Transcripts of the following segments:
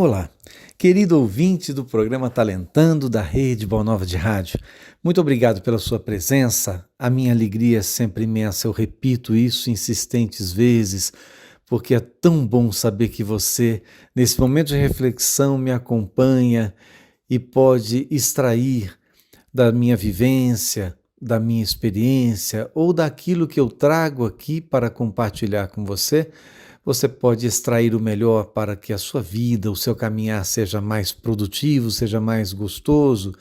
Olá, querido ouvinte do programa Talentando da Rede Boa Nova de Rádio. Muito obrigado pela sua presença. A minha alegria é sempre imensa. Eu repito isso insistentes vezes, porque é tão bom saber que você, nesse momento de reflexão, me acompanha e pode extrair da minha vivência, da minha experiência ou daquilo que eu trago aqui para compartilhar com você. Você pode extrair o melhor para que a sua vida, o seu caminhar seja mais produtivo, seja mais gostoso,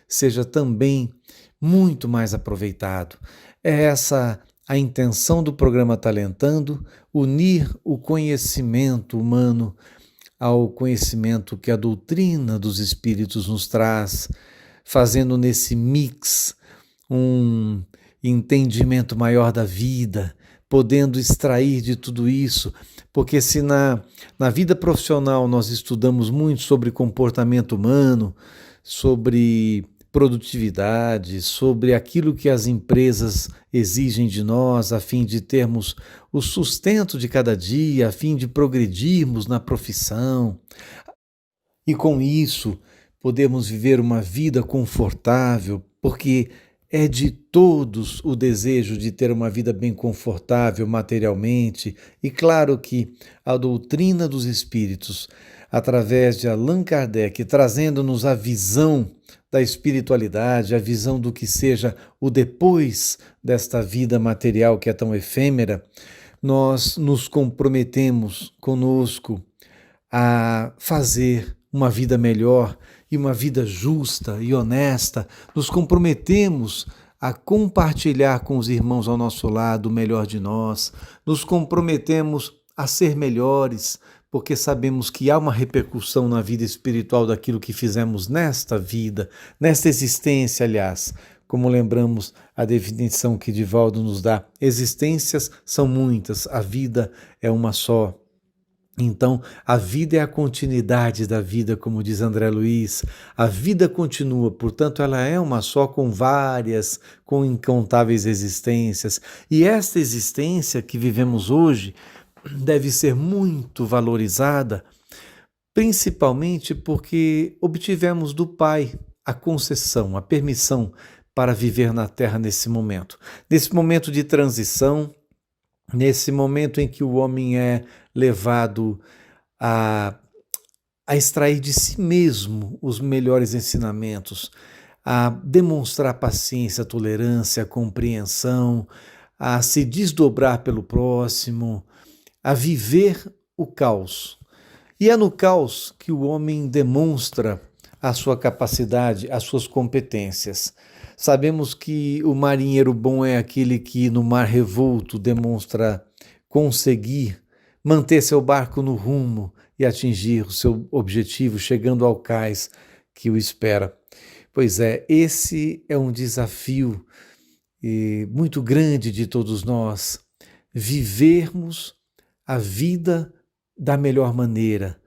seja também muito mais aproveitado. É essa a intenção do programa Talentando, unir o conhecimento humano ao conhecimento que a doutrina dos espíritos nos traz, fazendo nesse mix um entendimento maior da vida, podendo extrair de tudo isso, porque se na vida profissional nós estudamos muito sobre comportamento humano, sobre produtividade, sobre aquilo que as empresas exigem de nós, a fim de termos o sustento de cada dia, a fim de progredirmos na profissão, e com isso podemos viver uma vida confortável, porque é de todos o desejo de ter uma vida bem confortável materialmente, e claro que a doutrina dos espíritos, através de Allan Kardec, trazendo-nos a visão da espiritualidade, a visão do que seja o depois desta vida material que é tão efêmera, nós nos comprometemos conosco a fazer uma vida melhor e uma vida justa e honesta. Nos comprometemos a compartilhar com os irmãos ao nosso lado o melhor de nós. Nos comprometemos a ser melhores, porque sabemos que há uma repercussão na vida espiritual daquilo que fizemos nesta vida, nesta existência, aliás. Como lembramos a definição que Divaldo nos dá, existências são muitas, a vida é uma só. Então, a vida é a continuidade da vida, como diz André Luiz. A vida continua, portanto, ela é uma só com incontáveis existências. E esta existência que vivemos hoje deve ser muito valorizada, principalmente porque obtivemos do Pai a concessão, a permissão para viver na Terra nesse momento. Nesse momento de transição, nesse momento em que o homem é levado a, a extrair de si mesmo os melhores ensinamentos, a demonstrar paciência, tolerância, compreensão, a se desdobrar pelo próximo, a viver o caos. E é no caos que o homem demonstra a sua capacidade, as suas competências. Sabemos que o marinheiro bom é aquele que no mar revolto demonstra conseguir manter seu barco no rumo e atingir o seu objetivo, chegando ao cais que o espera. Pois é, esse é um desafio muito grande de todos nós, vivermos a vida da melhor maneira,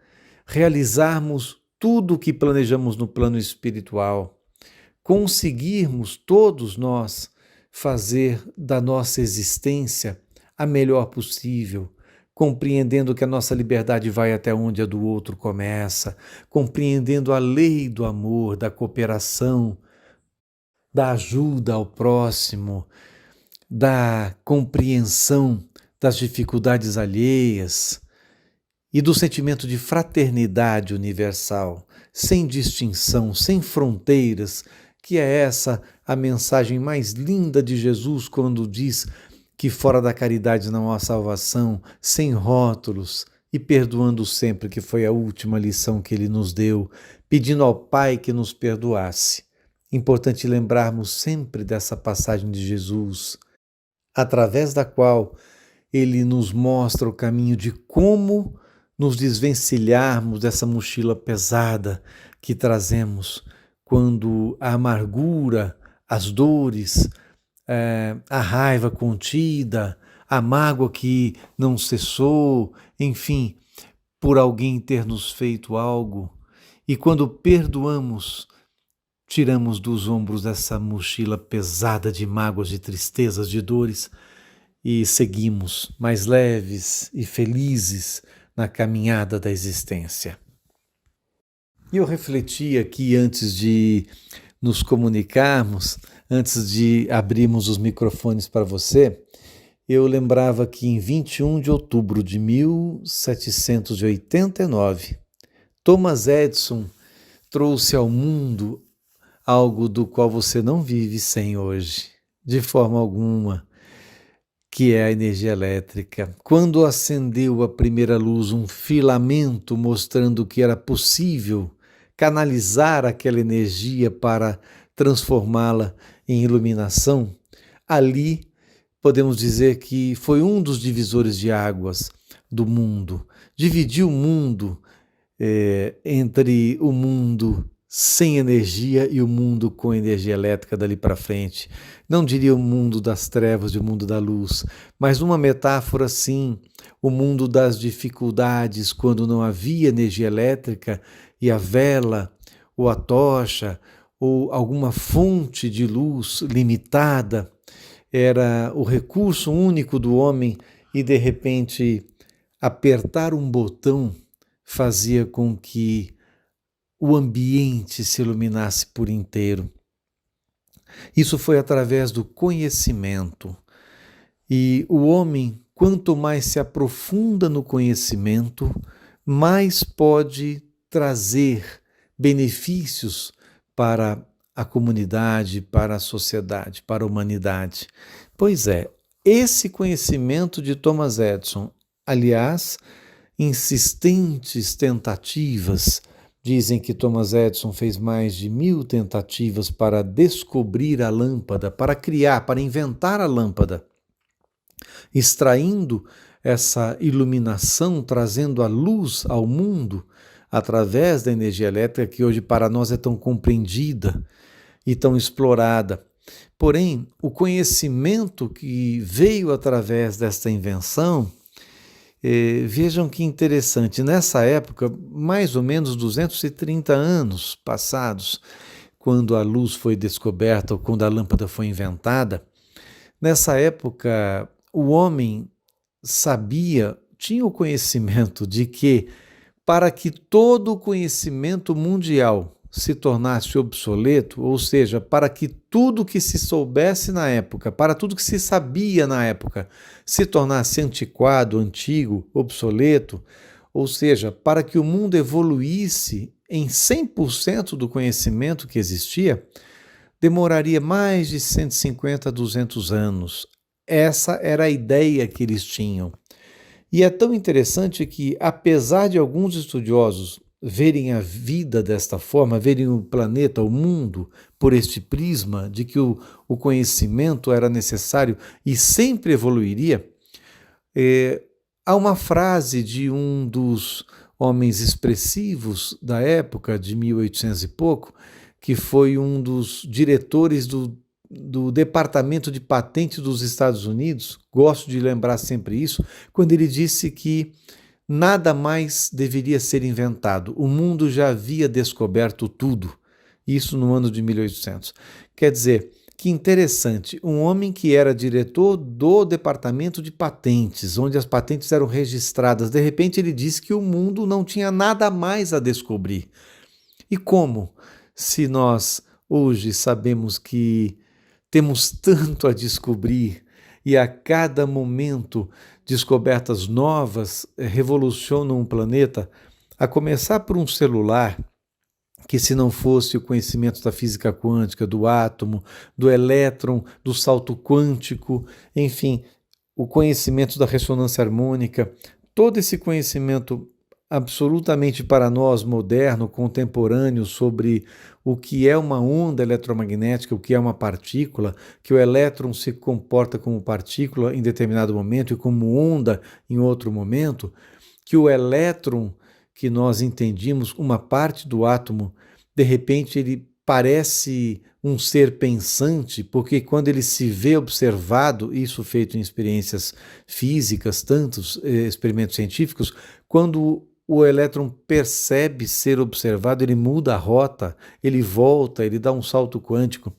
realizarmos tudo o que planejamos no plano espiritual, conseguirmos todos nós fazer da nossa existência a melhor possível, compreendendo que a nossa liberdade vai até onde a do outro começa, compreendendo a lei do amor, da cooperação, da ajuda ao próximo, da compreensão das dificuldades alheias e do sentimento de fraternidade universal, sem distinção, sem fronteiras, que é essa a mensagem mais linda de Jesus quando diz que fora da caridade não há salvação, sem rótulos e perdoando sempre, que foi a última lição que ele nos deu, pedindo ao Pai que nos perdoasse. Importante lembrarmos sempre dessa passagem de Jesus, através da qual ele nos mostra o caminho de como nos desvencilharmos dessa mochila pesada que trazemos quando a amargura, as dores, a raiva contida, a mágoa que não cessou, enfim, por alguém ter nos feito algo. E quando perdoamos, tiramos dos ombros essa mochila pesada de mágoas, de tristezas, de dores e seguimos mais leves e felizes na caminhada da existência. E eu refleti aqui antes de nos comunicarmos, antes de abrirmos os microfones para você, eu lembrava que em 21 de outubro de 1789, Thomas Edison trouxe ao mundo algo do qual você não vive sem hoje, de forma alguma, que é a energia elétrica. Quando acendeu a primeira luz, um filamento mostrando que era possível canalizar aquela energia para transformá-la em iluminação, ali podemos dizer que foi um dos divisores de águas do mundo. Dividiu o mundo entre o mundo sem energia e o mundo com energia elétrica dali para frente. Não diria o mundo das trevas e o mundo da luz, mas uma metáfora sim, o mundo das dificuldades quando não havia energia elétrica e a vela ou a tocha ou alguma fonte de luz limitada era o recurso único do homem e de repente apertar um botão fazia com que o ambiente se iluminasse por inteiro. Isso foi através do conhecimento. E o homem, quanto mais se aprofunda no conhecimento, mais pode trazer benefícios para a comunidade, para a sociedade, para a humanidade. Pois é, esse conhecimento de Thomas Edison, aliás, insistentes tentativas. Dizem que Thomas Edison fez mais de 1000 tentativas para descobrir a lâmpada, para criar, para inventar a lâmpada, extraindo essa iluminação, trazendo a luz ao mundo através da energia elétrica que hoje para nós é tão compreendida e tão explorada. Porém, o conhecimento que veio através desta invenção, vejam que interessante, nessa época, mais ou menos 230 anos passados, quando a luz foi descoberta ou quando a lâmpada foi inventada, nessa época o homem sabia, tinha o conhecimento de que para que todo o conhecimento mundial se tornasse obsoleto, ou seja, para que tudo que se soubesse na época, para tudo que se sabia na época, se tornasse antiquado, antigo, obsoleto, ou seja, para que o mundo evoluísse em 100% do conhecimento que existia, demoraria mais de 150 a 200 anos. Essa era a ideia que eles tinham. E é tão interessante que, apesar de alguns estudiosos verem a vida desta forma, verem o planeta, o mundo, por este prisma de que o conhecimento era necessário e sempre evoluiria, há uma frase de um dos homens expressivos da época, de 1800 e pouco, que foi um dos diretores do Departamento de Patentes dos Estados Unidos, gosto de lembrar sempre isso, quando ele disse que nada mais deveria ser inventado. O mundo já havia descoberto tudo. Isso no ano de 1800. Quer dizer, que interessante, um homem que era diretor do Departamento de Patentes, onde as patentes eram registradas, de repente ele disse que o mundo não tinha nada mais a descobrir. E como? Se nós hoje sabemos que temos tanto a descobrir e a cada momento descobertas novas revolucionam o planeta, a começar por um celular, que se não fosse o conhecimento da física quântica, do átomo, do elétron, do salto quântico, enfim, o conhecimento da ressonância harmônica, todo esse conhecimento absolutamente para nós moderno, contemporâneo, sobre o que é uma onda eletromagnética, o que é uma partícula, que o elétron se comporta como partícula em determinado momento e como onda em outro momento, que o elétron que nós entendíamos, uma parte do átomo, de repente ele parece um ser pensante, porque quando ele se vê observado, isso feito em experiências físicas, tantos experimentos científicos, quando o elétron percebe ser observado, ele muda a rota, ele volta, ele dá um salto quântico.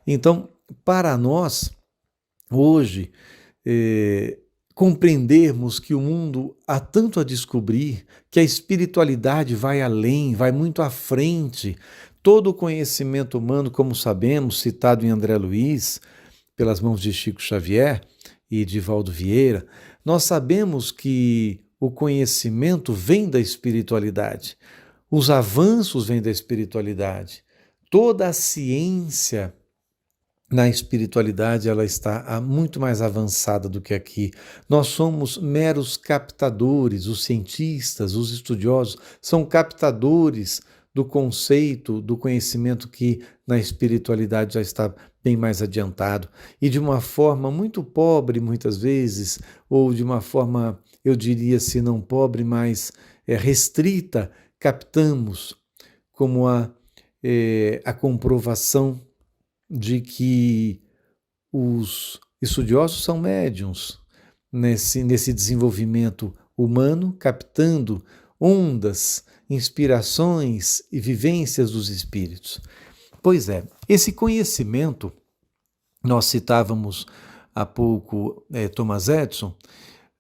Então, para nós, hoje, compreendermos que o mundo há tanto a descobrir, que a espiritualidade vai além, vai muito à frente. Todo o conhecimento humano, como sabemos, citado em André Luiz, pelas mãos de Chico Xavier e de Valdo Vieira, nós sabemos que o conhecimento vem da espiritualidade. Os avanços vêm da espiritualidade. Toda a ciência na espiritualidade ela está muito mais avançada do que aqui. Nós somos meros captadores, os cientistas, os estudiosos são captadores do conceito, do conhecimento que na espiritualidade já está bem mais adiantado. E de uma forma muito pobre, muitas vezes, ou de uma forma, eu diria, se não pobre, mas restrita, captamos como a comprovação de que os estudiosos são médiuns nesse desenvolvimento humano, captando ondas, inspirações e vivências dos espíritos. Pois é, esse conhecimento, nós citávamos há pouco Thomas Edison,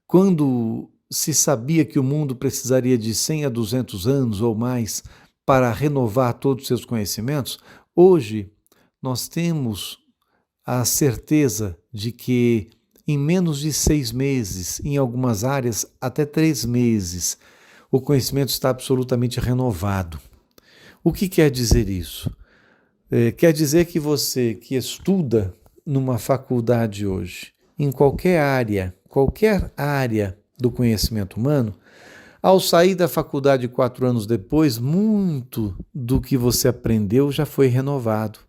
quando se sabia que o mundo precisaria de 100 a 200 anos ou mais para renovar todos os seus conhecimentos, hoje nós temos a certeza de que em menos de 6 meses, em algumas áreas até 3 meses, o conhecimento está absolutamente renovado. O que quer dizer isso? Quer dizer que você que estuda numa faculdade hoje, em qualquer área do conhecimento humano, ao sair da faculdade 4 anos depois, muito do que você aprendeu já foi renovado.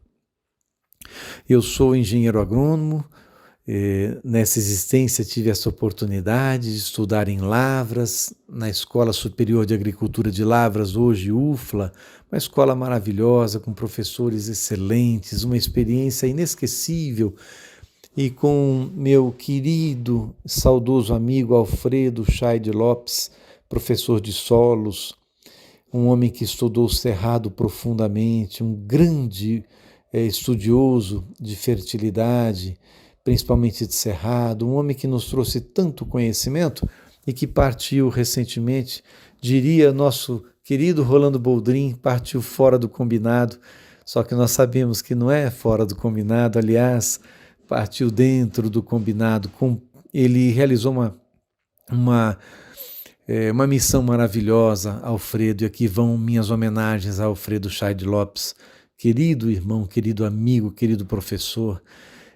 Eu sou engenheiro agrônomo, nessa existência tive essa oportunidade de estudar em Lavras, na Escola Superior de Agricultura de Lavras, hoje UFLA, uma escola maravilhosa, com professores excelentes, uma experiência inesquecível, e com meu querido, saudoso amigo Alfredo Chaide Lopes, professor de solos, um homem que estudou o cerrado profundamente, um grande estudioso de fertilidade, principalmente de cerrado, um homem que nos trouxe tanto conhecimento e que partiu recentemente, diria nosso querido Rolando Boldrin, partiu fora do combinado, só que nós sabemos que não é fora do combinado, aliás, partiu dentro do combinado. Ele realizou uma missão maravilhosa, Alfredo, e aqui vão minhas homenagens a Alfredo Chaide Lopes, querido irmão, querido amigo, querido professor,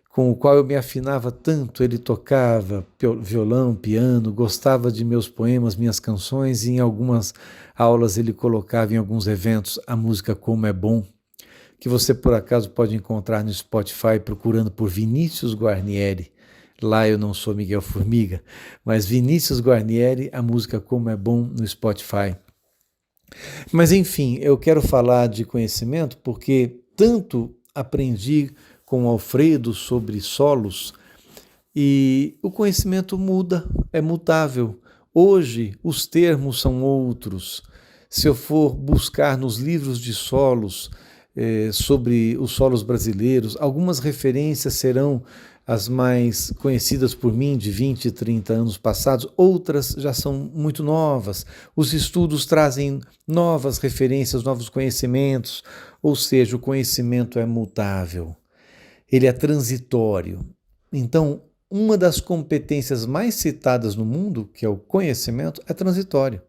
com o qual eu me afinava tanto. Ele tocava violão, piano, gostava de meus poemas, minhas canções, e em algumas aulas ele colocava em alguns eventos a música Como é Bom, que você por acaso pode encontrar no Spotify procurando por Vinícius Guarnieri. Lá eu não sou Miguel Formiga, mas Vinícius Guarnieri, a música Como é Bom no Spotify. Mas enfim, eu quero falar de conhecimento porque tanto aprendi com o Alfredo sobre solos e o conhecimento muda, é mutável. Hoje os termos são outros. Se eu for buscar nos livros de solos sobre os solos brasileiros, algumas referências serão as mais conhecidas por mim de 20 e 30 anos passados, outras já são muito novas. Os estudos trazem novas referências, novos conhecimentos, ou seja, o conhecimento é mutável, ele é transitório. Então, uma das competências mais citadas no mundo, que é o conhecimento, é transitório.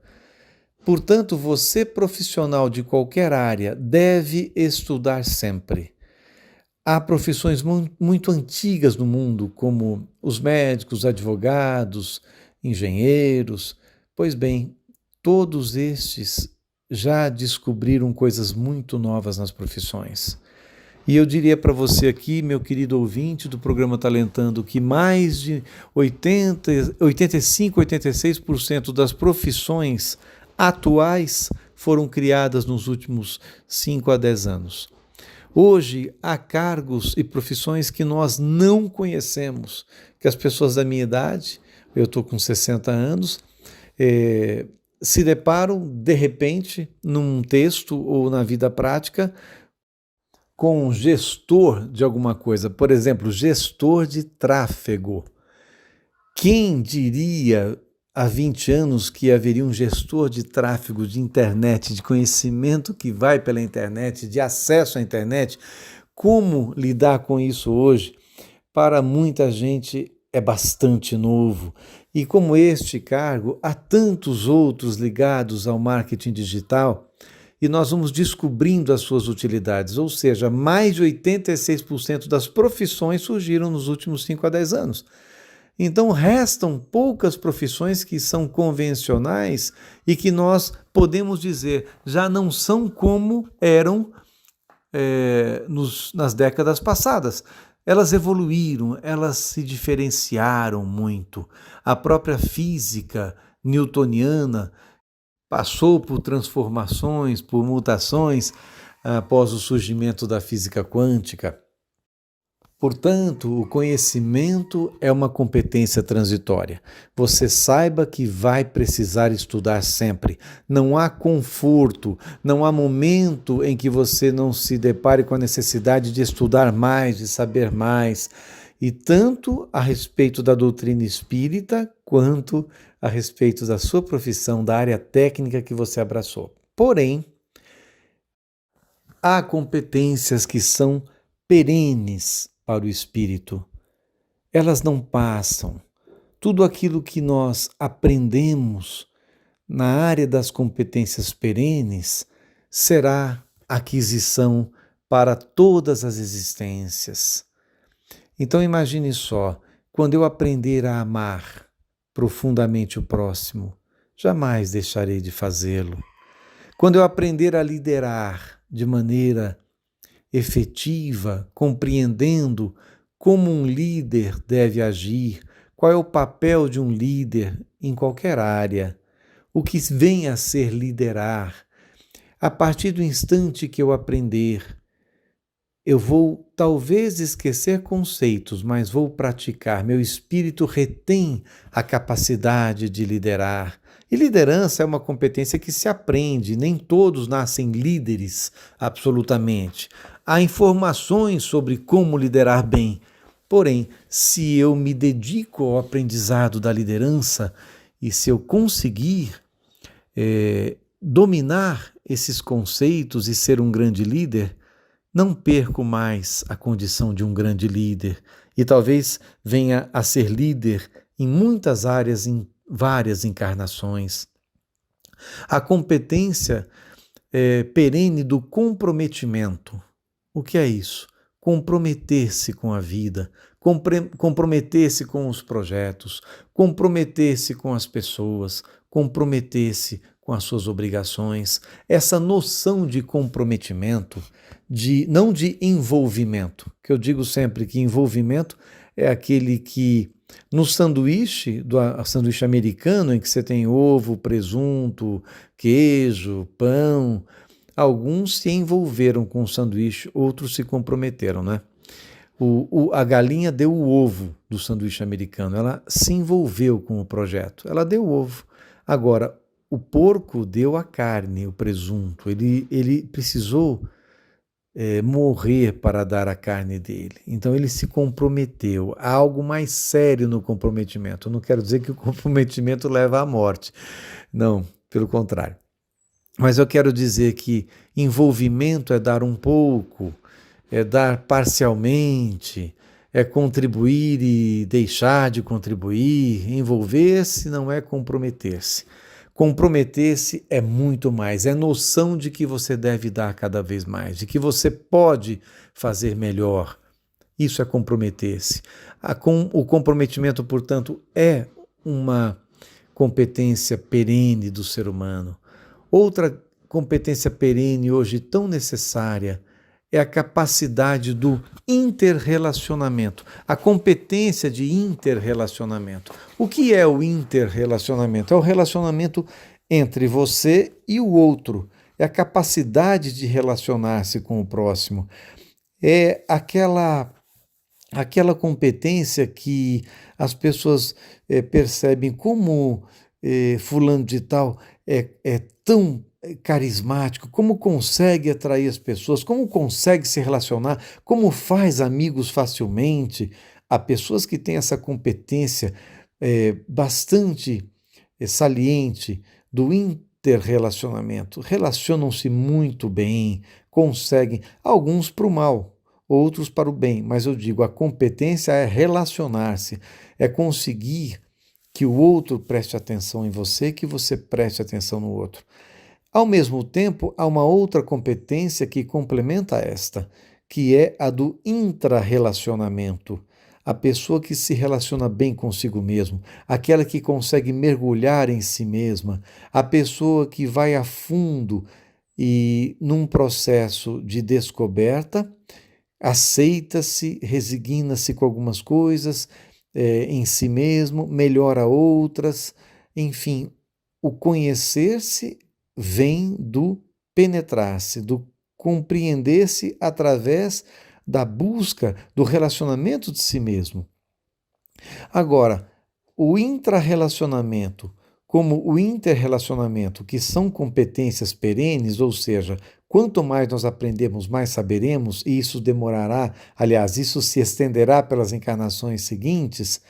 Portanto, você profissional de qualquer área deve estudar sempre. Há profissões muito antigas no mundo, como os médicos, advogados, engenheiros. Pois bem, todos estes já descobriram coisas muito novas nas profissões. E eu diria para você aqui, meu querido ouvinte do programa Talentando, que mais de 85, 86% das profissões atuais foram criadas nos últimos 5 a 10 anos. Hoje, há cargos e profissões que nós não conhecemos, que as pessoas da minha idade, eu estou com 60 anos, se deparam, de repente, num texto ou na vida prática, com um gestor de alguma coisa. Por exemplo, gestor de tráfego. Quem diria há 20 anos que haveria um gestor de tráfego de internet, de conhecimento que vai pela internet, de acesso à internet? Como lidar com isso hoje? Para muita gente é bastante novo. E como este cargo, há tantos outros ligados ao marketing digital e nós vamos descobrindo as suas utilidades, ou seja, mais de 86% das profissões surgiram nos últimos 5 a 10 anos. Então, restam poucas profissões que são convencionais e que nós podemos dizer já não são como eram nas décadas passadas. Elas evoluíram, elas se diferenciaram muito. A própria física newtoniana passou por transformações, por mutações após o surgimento da física quântica. Portanto, o conhecimento é uma competência transitória. Você saiba que vai precisar estudar sempre. Não há conforto, não há momento em que você não se depare com a necessidade de estudar mais, de saber mais, e tanto a respeito da doutrina espírita, quanto a respeito da sua profissão, da área técnica que você abraçou. Porém, há competências que são perenes para o espírito. Elas não passam. Tudo aquilo que nós aprendemos na área das competências perenes será aquisição para todas as existências. Então imagine só, quando eu aprender a amar profundamente o próximo, jamais deixarei de fazê-lo. Quando eu aprender a liderar de maneira efetiva, compreendendo como um líder deve agir, qual é o papel de um líder em qualquer área, o que vem a ser liderar. A partir do instante que eu aprender, eu vou talvez esquecer conceitos, mas vou praticar. Meu espírito retém a capacidade de liderar. E liderança é uma competência que se aprende, nem todos nascem líderes, absolutamente. Há informações sobre como liderar bem. Porém, se eu me dedico ao aprendizado da liderança e se eu conseguir dominar esses conceitos e ser um grande líder, não perco mais a condição de um grande líder e talvez venha a ser líder em muitas áreas, em várias encarnações. A competência perene do comprometimento. O que é isso? Comprometer-se com a vida, comprometer-se com os projetos, comprometer-se com as pessoas, comprometer-se com as suas obrigações. Essa noção de comprometimento, não de envolvimento, que eu digo sempre que envolvimento é aquele que no sanduíche, sanduíche americano, em que você tem ovo, presunto, queijo, pão, alguns se envolveram com o sanduíche, outros se comprometeram, né? A galinha deu o ovo do sanduíche americano, ela se envolveu com o projeto, ela deu o ovo. Agora, o porco deu a carne, o presunto, ele precisou morrer para dar a carne dele. Então ele se comprometeu. Há algo mais sério no comprometimento. Eu não quero dizer que o comprometimento leva à morte. Não, pelo contrário. Mas eu quero dizer que envolvimento é dar um pouco, é dar parcialmente, é contribuir e deixar de contribuir. Envolver-se não é comprometer-se. Comprometer-se é muito mais, é noção de que você deve dar cada vez mais, de que você pode fazer melhor. Isso é comprometer-se. O comprometimento, portanto, é uma competência perene do ser humano. Outra competência perene hoje tão necessária é a capacidade do interrelacionamento, a competência de interrelacionamento. O que é o interrelacionamento? É o relacionamento entre você e o outro, é a capacidade de relacionar-se com o próximo, é aquela competência que as pessoas percebem como fulano de tal é tão carismático, como consegue atrair as pessoas, como consegue se relacionar, como faz amigos facilmente. Há pessoas que têm essa competência bastante saliente do interrelacionamento. Relacionam-se muito bem, conseguem, alguns para o mal, outros para o bem, mas eu digo, a competência é relacionar-se, é conseguir que o outro preste atenção em você, que você preste atenção no outro. Ao mesmo tempo, há uma outra competência que complementa esta, que é a do intrarrelacionamento. A pessoa que se relaciona bem consigo mesmo, aquela que consegue mergulhar em si mesma, a pessoa que vai a fundo e, num processo de descoberta, aceita-se, resigna-se com algumas coisas em si mesmo, melhora outras, enfim, o conhecer-se vem do penetrar-se, do compreender-se através da busca do relacionamento de si mesmo. Agora, o intrarrelacionamento como o interrelacionamento, que são competências perenes, ou seja, quanto mais nós aprendemos, mais saberemos, e isso demorará, aliás, isso se estenderá pelas encarnações seguintes,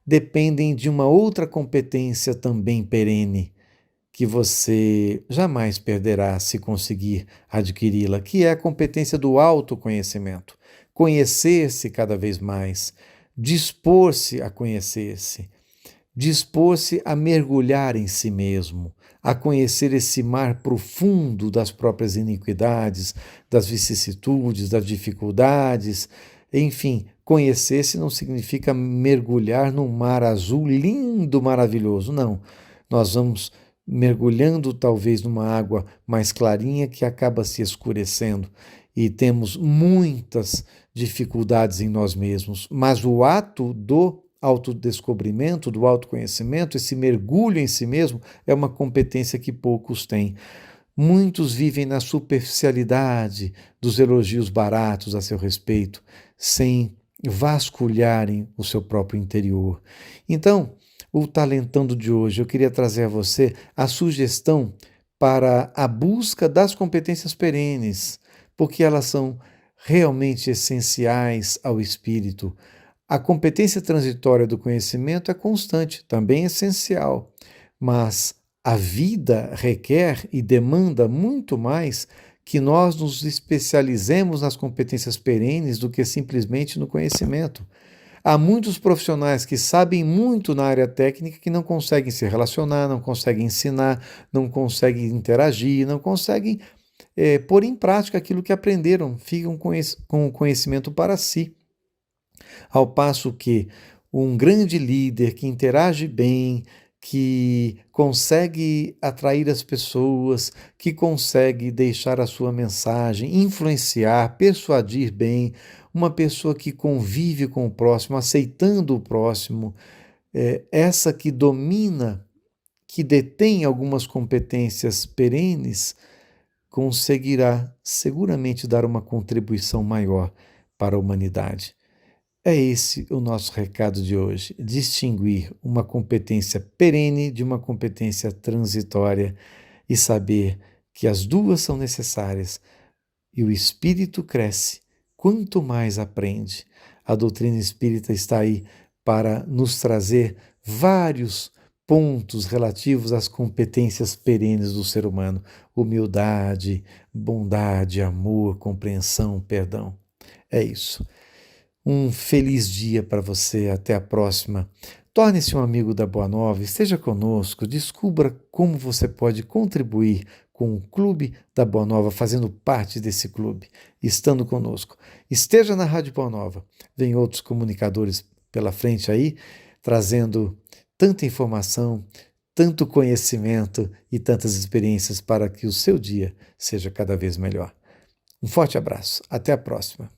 dependem de uma outra competência também perene, que você jamais perderá se conseguir adquiri-la, que é a competência do autoconhecimento. Conhecer-se cada vez mais, dispor-se a conhecer-se, dispor-se a mergulhar em si mesmo, a conhecer esse mar profundo das próprias iniquidades, das vicissitudes, das dificuldades, enfim, conhecer-se não significa mergulhar num mar azul lindo, maravilhoso, não. Nós vamos mergulhando talvez numa água mais clarinha que acaba se escurecendo e temos muitas dificuldades em nós mesmos, mas o ato do autodescobrimento, do autoconhecimento, esse mergulho em si mesmo é uma competência que poucos têm. Muitos vivem na superficialidade dos elogios baratos a seu respeito, sem vasculharem o seu próprio interior. Então, o Talentando de hoje, eu queria trazer a você a sugestão para a busca das competências perenes, porque elas são realmente essenciais ao espírito. A competência transitória do conhecimento é constante, também essencial, mas a vida requer e demanda muito mais que nós nos especializemos nas competências perenes do que simplesmente no conhecimento. Há muitos profissionais que sabem muito na área técnica que não conseguem se relacionar, não conseguem ensinar, não conseguem interagir, não conseguem pôr em prática aquilo que aprenderam, ficam com o conhecimento para si. Ao passo que um grande líder que interage bem, que consegue atrair as pessoas, que consegue deixar a sua mensagem, influenciar, persuadir bem, uma pessoa que convive com o próximo, aceitando o próximo, essa que domina, que detém algumas competências perenes, conseguirá seguramente dar uma contribuição maior para a humanidade. É esse o nosso recado de hoje: distinguir uma competência perene de uma competência transitória e saber que as duas são necessárias e o espírito cresce quanto mais aprende. A doutrina espírita está aí para nos trazer vários pontos relativos às competências perenes do ser humano: humildade, bondade, amor, compreensão, perdão. É isso. Um feliz dia para você, até a próxima. Torne-se um amigo da Boa Nova, esteja conosco, descubra como você pode contribuir com o Clube da Boa Nova, fazendo parte desse clube, estando conosco. Esteja na Rádio Boa Nova. Vem outros comunicadores pela frente aí, trazendo tanta informação, tanto conhecimento e tantas experiências para que o seu dia seja cada vez melhor. Um forte abraço. Até a próxima.